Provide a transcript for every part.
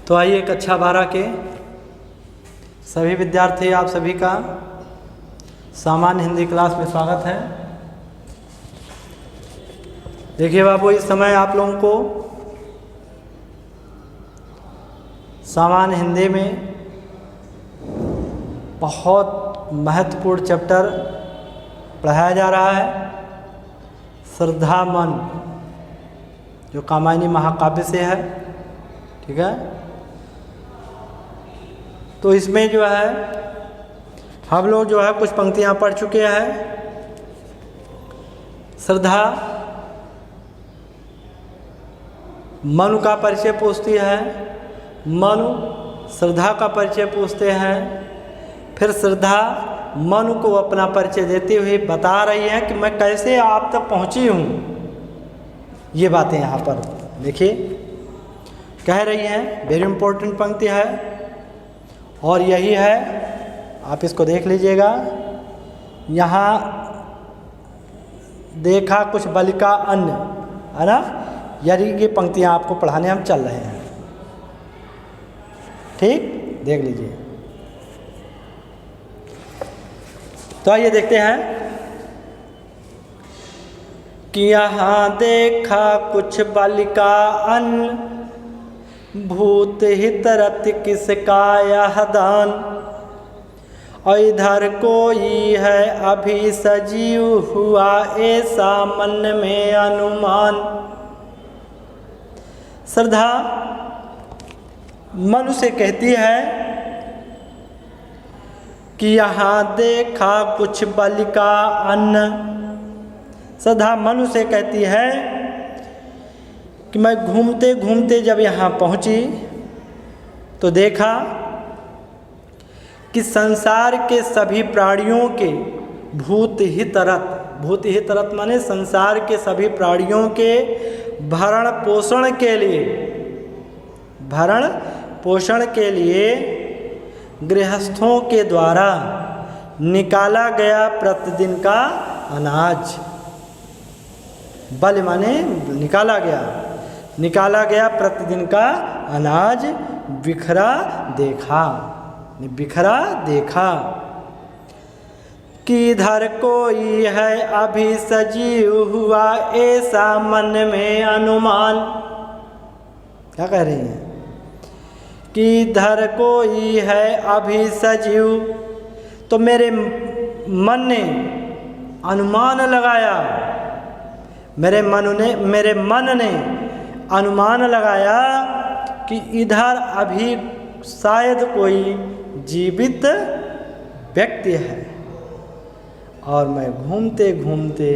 तो आइए कक्षा 12 के सभी विद्यार्थी, आप सभी का सामान्य हिंदी क्लास में स्वागत है। देखिए बाबू, इस समय आप लोगों को सामान्य हिंदी में बहुत महत्वपूर्ण चैप्टर पढ़ाया जा रहा है, श्रद्धा मन, जो कामायनी महाकाव्य से है। ठीक है, तो इसमें जो है हम लोग जो है कुछ पंक्तियां पढ़ चुके हैं। श्रद्धा मनु का परिचय पूछती है, मनु श्रद्धा का परिचय पूछते हैं, फिर श्रद्धा मनु को अपना परिचय देते हुए बता रही है कि मैं कैसे आप तक पहुंची हूँ। ये बातें यहाँ पर देखिए कह रही हैं, वेरी इंपॉर्टेंट पंक्ति है और यही है, आप इसको देख लीजिएगा। यहाँ देखा कुछ बालिका अन्य, है ना, यदि ये पंक्तियाँ आपको पढ़ाने हम चल रहे हैं। ठीक, देख लीजिए। तो आइए देखते हैं कि यहाँ देखा कुछ बालिका अन्य, भूत हित रत किसका यह दान, और इधर कोई है अभी सजीव हुआ ऐसा मन में अनुमान। श्रद्धा मनु से कहती है कि यहाँ देखा कुछ बालिका अन्य। श्रद्धा मनु से कहती है कि मैं घूमते घूमते जब यहाँ पहुँची तो देखा कि संसार के सभी प्राणियों के भूत हितरत, भूत हितरत माने संसार के सभी प्राणियों के भरण पोषण के लिए, भरण पोषण के लिए गृहस्थों के द्वारा निकाला गया प्रतिदिन का अनाज। बल माने निकाला गया प्रतिदिन का अनाज बिखरा देखा कि इधर कोई है अभी सजीव हुआ ऐसा मन में अनुमान। क्या कह रही हैं कि इधर कोई है अभी सजीव, तो मेरे मन ने अनुमान लगाया, मेरे मन ने अनुमान लगाया कि इधर अभी शायद कोई जीवित व्यक्ति है, और मैं घूमते घूमते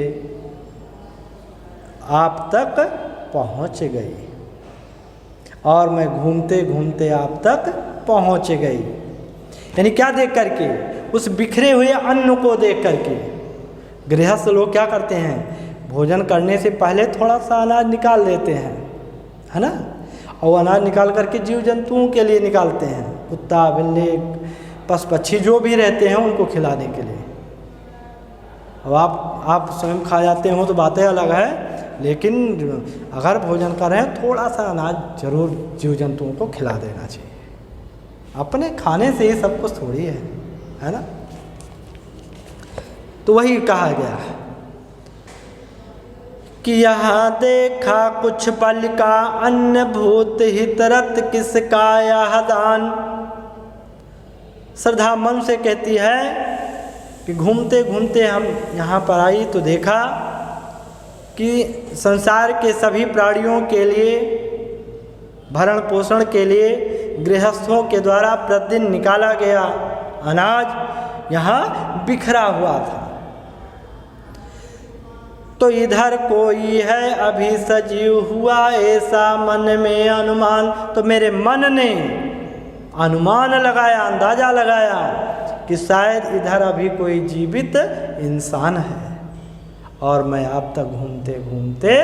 आप तक पहुंच गई, और मैं घूमते घूमते आप तक पहुंच गई। यानी क्या देख करके? उस बिखरे हुए अन्न को देख करके। गृहस्थ लोग क्या करते हैं, भोजन करने से पहले थोड़ा सा अनाज निकाल लेते हैं, है ना, और अनाज निकाल करके जीव जंतुओं के लिए निकालते हैं, कुत्ता बिल्ली पशु पक्षी जो भी रहते हैं उनको खिलाने के लिए। अब आप स्वयं खा जाते हो तो बातें अलग है, लेकिन अगर भोजन कर रहे हैं थोड़ा सा अनाज जरूर जीव जंतुओं को खिला देना चाहिए। अपने खाने से ही सब कुछ थोड़ी है ना। तो वही कहा गया है कि यहाँ देखा कुछ बालिका अन्य, भूत हितरत किसका यह दान। श्रद्धा मन से कहती है कि घूमते घूमते हम यहाँ पर आई तो देखा कि संसार के सभी प्राणियों के लिए भरण पोषण के लिए गृहस्थों के द्वारा प्रतिदिन निकाला गया अनाज यहाँ बिखरा हुआ था। तो इधर कोई है अभी सजीव हुआ ऐसा मन में अनुमान। तो मेरे मन ने अनुमान लगाया, अंदाजा लगाया कि शायद इधर अभी कोई जीवित इंसान है, और मैं आप तक घूमते घूमते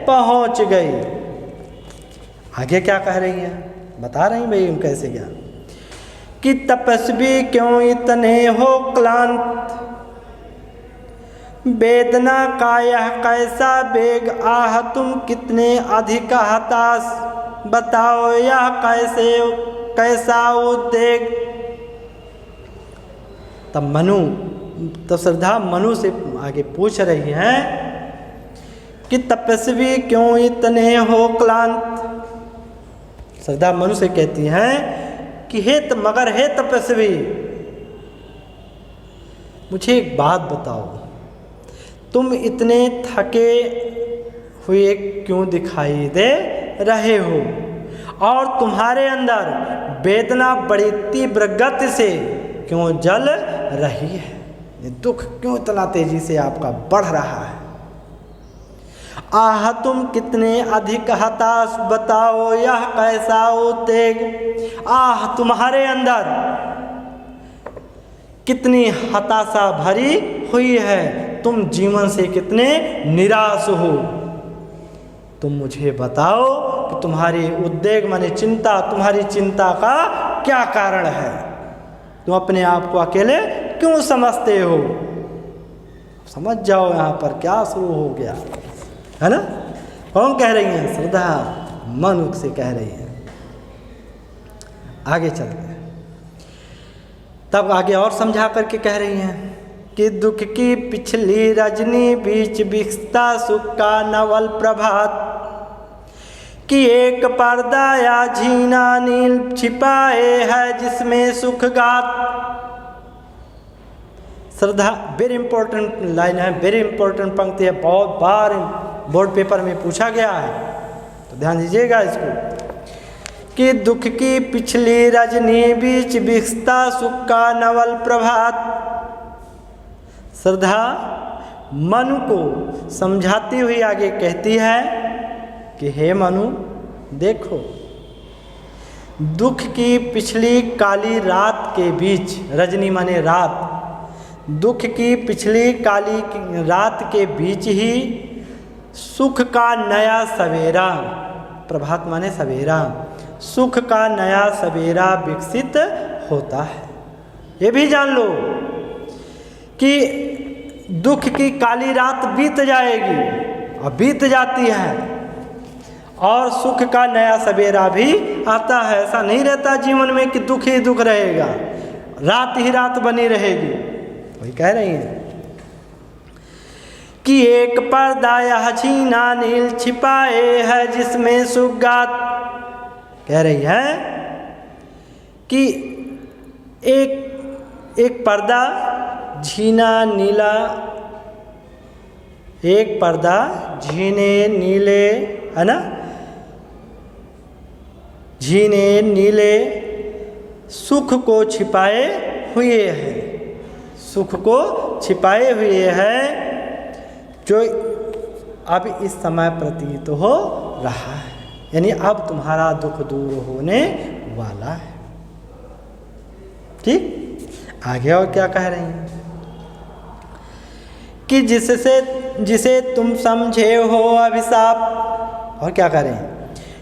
पहुंच गई। आगे क्या कह रही है, बता रही भाई कैसे क्या, कि तपस्वी क्यों इतने हो क्लांत, वेदना का यह कैसा वेग, आह तुम कितने अधिक हताश। बताओ यह कैसा उद्वेग। तब श्रद्धा मनु से आगे पूछ रही हैं कि तपस्वी क्यों इतने हो क्लांत। श्रद्धा मनु से कहती हैं कि मगर हे तपस्वी, मुझे एक बात बताओ, तुम इतने थके हुए क्यों दिखाई दे रहे हो और तुम्हारे अंदर वेदना बड़ी तीव्र गति से क्यों जल रही है? ये दुख क्यों इतना तेजी से आपका बढ़ रहा है? आह तुम कितने अधिक हताश, बताओ यह कैसा उद्वेग। आह तुम्हारे अंदर कितनी हताशा भरी हुई है, तुम जीवन से कितने निराश हो। तुम मुझे बताओ कि तुम्हारी उद्वेग माने चिंता, तुम्हारी चिंता का क्या कारण है? तुम अपने आप को अकेले क्यों समझते हो? समझ जाओ यहाँ पर क्या शुरू हो गया है ना। कौन कह रही हैं? श्रद्धा मनु से कह रही है। आगे चलते हैं, तब आगे और समझा करके कह रही हैं कि दुख की पिछली रजनी बीच बिखता सुख का नवल प्रभात, कि एक पर्दा या झीना नील छिपाए है जिसमें सुख गात। श्रद्धा वेरी इंपॉर्टेंट लाइन है, वेरी इंपॉर्टेंट पंक्ति है, बहुत बार बोर्ड पेपर में पूछा गया है, तो ध्यान दीजिएगा इसको। कि दुख की पिछली रजनी बीच बिखता सुख का नवल प्रभात। श्रद्धा मनु को समझाती हुई आगे कहती है कि हे मनु, देखो, दुख की पिछली काली रात के बीच, रजनी माने रात, दुख की पिछली काली रात के बीच ही सुख का नया सवेरा, प्रभात माने सवेरा, सुख का नया सवेरा विकसित होता है। ये भी जान लो कि दुख की काली रात बीत जाएगी और बीत जाती है, और सुख का नया सवेरा भी आता है। ऐसा नहीं रहता जीवन में कि दुख ही दुख रहेगा, रात ही रात बनी रहेगी। वही कह रही हैं कि एक पर्दा यह झीना नील छिपाए है जिसमें सुगात। कह रही है कि एक पर्दा झीना नीला, एक पर्दा झीने नीले, है ना, झीने नीले सुख को छिपाए हुए है, सुख को छिपाए हुए है, जो अब इस समय प्रतीत हो रहा है। यानी अब तुम्हारा दुख दूर होने वाला है। ठीक, आगे और क्या कह रही हैं कि जिसे तुम समझे हो अभिशाप। और क्या करें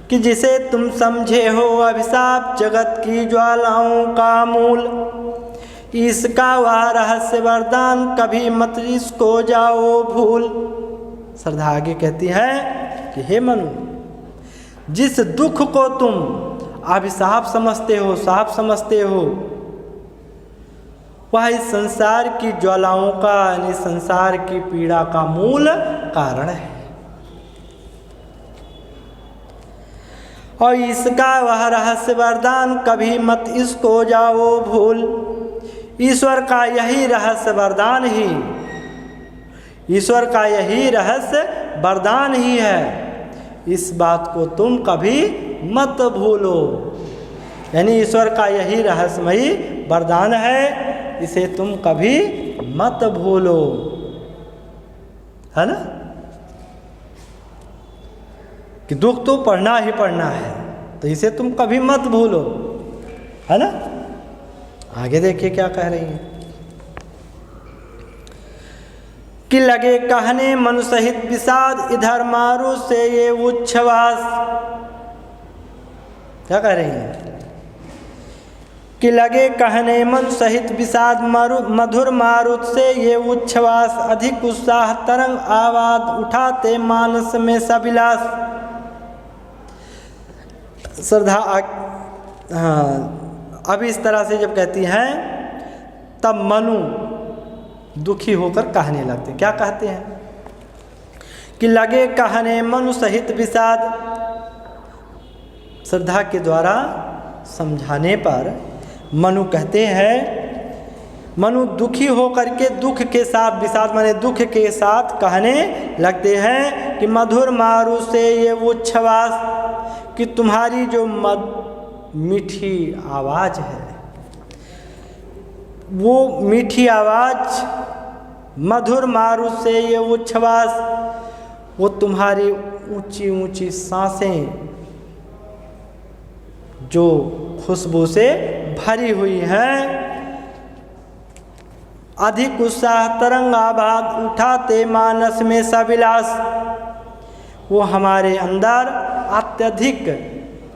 कि जिसे तुम समझे हो अभिशाप, जगत की ज्वालाओं का मूल, इसका वह रहस्य वरदान कभी मत इसको जाओ भूल। श्रद्धा आगे कहती है कि हे मनु, जिस दुख को तुम अभिशाप समझते हो, साप समझते हो, वह इस संसार की ज्वालाओं का, यानी संसार की पीड़ा का मूल कारण है। और इसका वह रहस्य वरदान कभी मत इसको जाओ भूल। ईश्वर का यही रहस्य वरदान ही, ईश्वर का यही रहस्य वरदान ही है, इस बात को तुम कभी मत भूलो। यानी ईश्वर का यही रहस्यमयी वरदान है, इसे तुम कभी मत भूलो, है ना। कि दुख तो पढ़ना ही पढ़ना है, तो इसे तुम कभी मत भूलो, है ना। आगे देखिए क्या कह रही है कि लगे कहने मनु सहित विषाद, इधर मारू से ये उच्छ्वास। क्या कह रही है कि लगे कहने मन सहित विषाद, मधुर मारुत से ये उच्छ्वास, अधिक उत्साह तरंग आवाज उठाते मानस में सविलास। श्रद्धा अब इस तरह से जब कहती हैं तब मनु दुखी होकर कहने लगते। क्या कहते हैं कि लगे कहने मनु सहित विषाद। श्रद्धा के द्वारा समझाने पर मनु कहते हैं, मनु दुखी होकर के दुख के साथ, विषाद माने दुख के साथ कहने लगते हैं कि मधुर मारू से ये उच्छ्वास, कि तुम्हारी जो मीठी आवाज़ है, वो मीठी आवाज़, मधुर मारू से ये उच्छ्वास, वो तुम्हारी ऊंची ऊंची सांसें जो खुशबू से भरी हुई हैं, अधिक उत्साह तरंगाभाग उठाते मानस में सविलास, वो हमारे अंदर अत्यधिक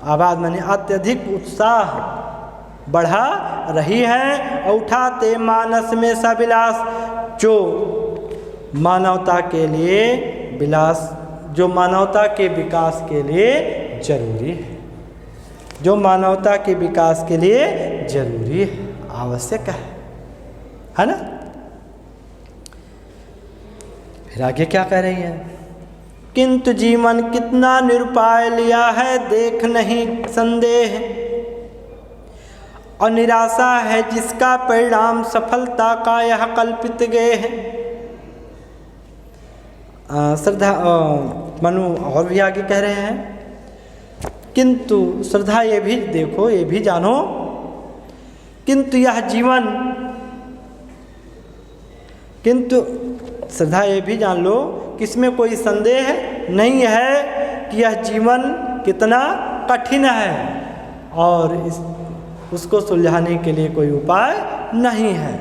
आवाज माने अत्यधिक उत्साह बढ़ा रही है। और उठाते मानस में सविलास, जो मानवता के लिए विलास, जो मानवता के विकास के लिए जरूरी है, जो मानवता के विकास के लिए जरूरी है, आवश्यक है ना। फिर आगे क्या कह रही है, किंतु जीवन कितना निरुपाय लिया है देख नहीं संदेह, और निराशा है जिसका परिणाम सफलता का यह कल्पित गेह है। श्रद्धा मनु और भी आगे कह रहे हैं, किंतु श्रद्धा ये भी देखो, ये भी जानो, किंतु यह जीवन, किंतु श्रद्धा ये भी जान लो कि इसमें कोई संदेह नहीं है कि यह जीवन कितना कठिन है और उसको सुलझाने के लिए कोई उपाय नहीं है।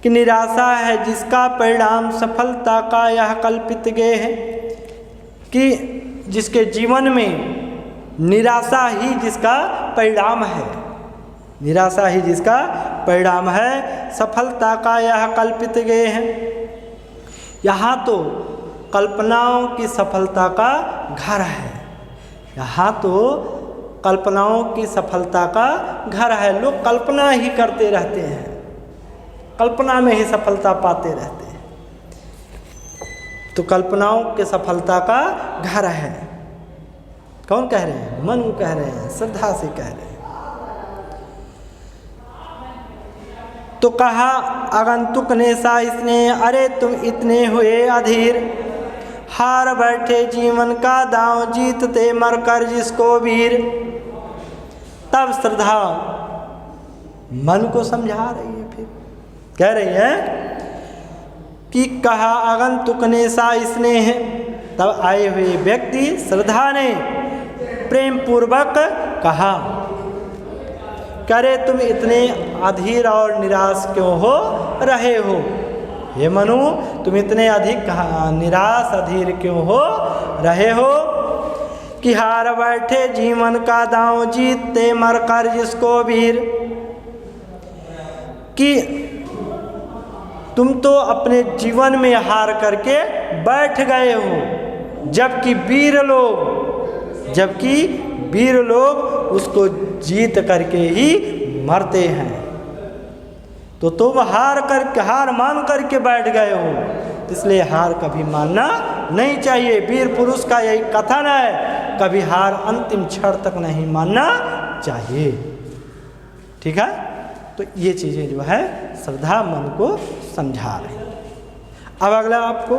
कि निराशा है जिसका परिणाम सफलता का यह कल्पित गेह है, कि जिसके जीवन में निराशा ही जिसका परिणाम है, निराशा ही जिसका परिणाम है, सफलता का यह कल्पित गेह है। यहाँ तो कल्पनाओं की सफलता का घर है, यहाँ तो कल्पनाओं की सफलता का घर है। लोग कल्पना ही करते रहते हैं, कल्पना में ही सफलता पाते रहते हैं, तो कल्पनाओं के सफलता का घर है। कौन कह रहे हैं? मनु कह रहे हैं, श्रद्धा से कह रहे हैं। तो कहा आगंतुक ने सा इसने, अरे तुम इतने हुए अधीर, हार बैठे जीवन का दांव जीतते मरकर जिसको वीर। तब श्रद्धा मन को समझा रही है, फिर कह रही है कि कहा आगंतुक ने सा स्नेह, तब आए हुए व्यक्ति श्रद्धा ने प्रेम पूर्वक कहा, करे तुम इतने अधीर और निराश क्यों हो रहे हो? हे मनु, तुम इतने अधिक निराश अधीर क्यों हो रहे हो? कि हार बैठे जीवन का दांव जीतते मरकर जिसको वीर। कि तुम तो अपने जीवन में हार करके बैठ गए हो, जबकि वीर लोग उसको जीत करके ही मरते हैं। तो तुम हार मान करके बैठ गए हो, इसलिए हार कभी मानना नहीं चाहिए। वीर पुरुष का यही कथन है, कभी हार अंतिम क्षण तक नहीं मानना चाहिए। ठीक है, तो ये चीज़ें जो है श्रद्धा मन को समझा रही है। अब अगला आपको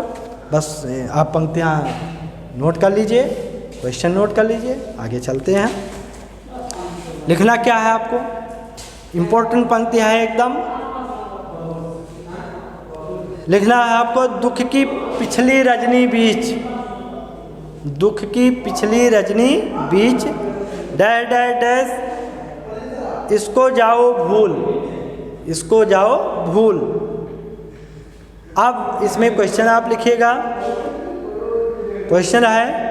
बस आप पंक्तियाँ नोट कर लीजिए, क्वेश्चन नोट कर लीजिए, आगे चलते हैं। लिखना क्या है आपको, इम्पोर्टेंट पंक्ति है एकदम। लिखना है आपको, दुख की पिछली रजनी बीच, दुख की पिछली रजनी बीच डैश डैश डैश, इसको जाओ भूल, इसको जाओ भूल। अब इसमें क्वेश्चन आप लिखिएगा। क्वेश्चन है,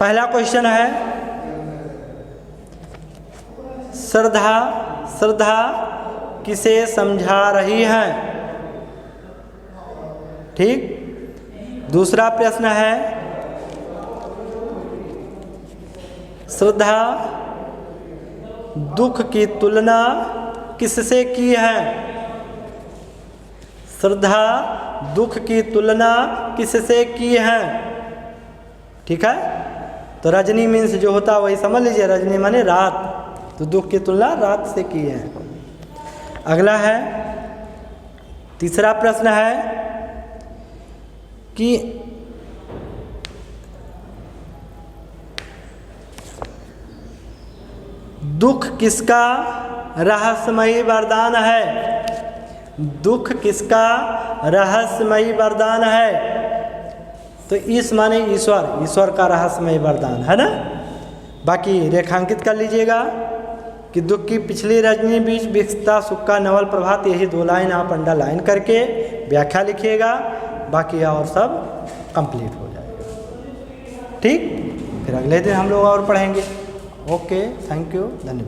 पहला क्वेश्चन है, श्रद्धा किसे समझा रही है? ठीक। दूसरा प्रश्न है, श्रद्धा दुख की तुलना किससे की है? श्रद्धा दुख की तुलना किससे की है? ठीक है, तो रजनी मीन्स जो होता है वही समझ लीजिए, रजनी माने रात, तो दुख की तुलना रात से की है। अगला है, तीसरा प्रश्न है कि दुख किसका रहस्यमयी वरदान है? दुख किसका रहस्यमयी वरदान है? तो इस माने ईश्वर, ईश्वर का रहस्यमयी वरदान है ना। बाकी रेखांकित कर लीजिएगा कि दुख की पिछली रजनी बीच बिकता सुख का नवल प्रभात, यही 2 लाइन आप अंडरलाइन करके व्याख्या लिखिएगा, बाकी और सब कंप्लीट हो जाएगा। ठीक, फिर अगले दिन हम लोग और पढ़ेंगे। ओके, थैंक यू, धन्यवाद।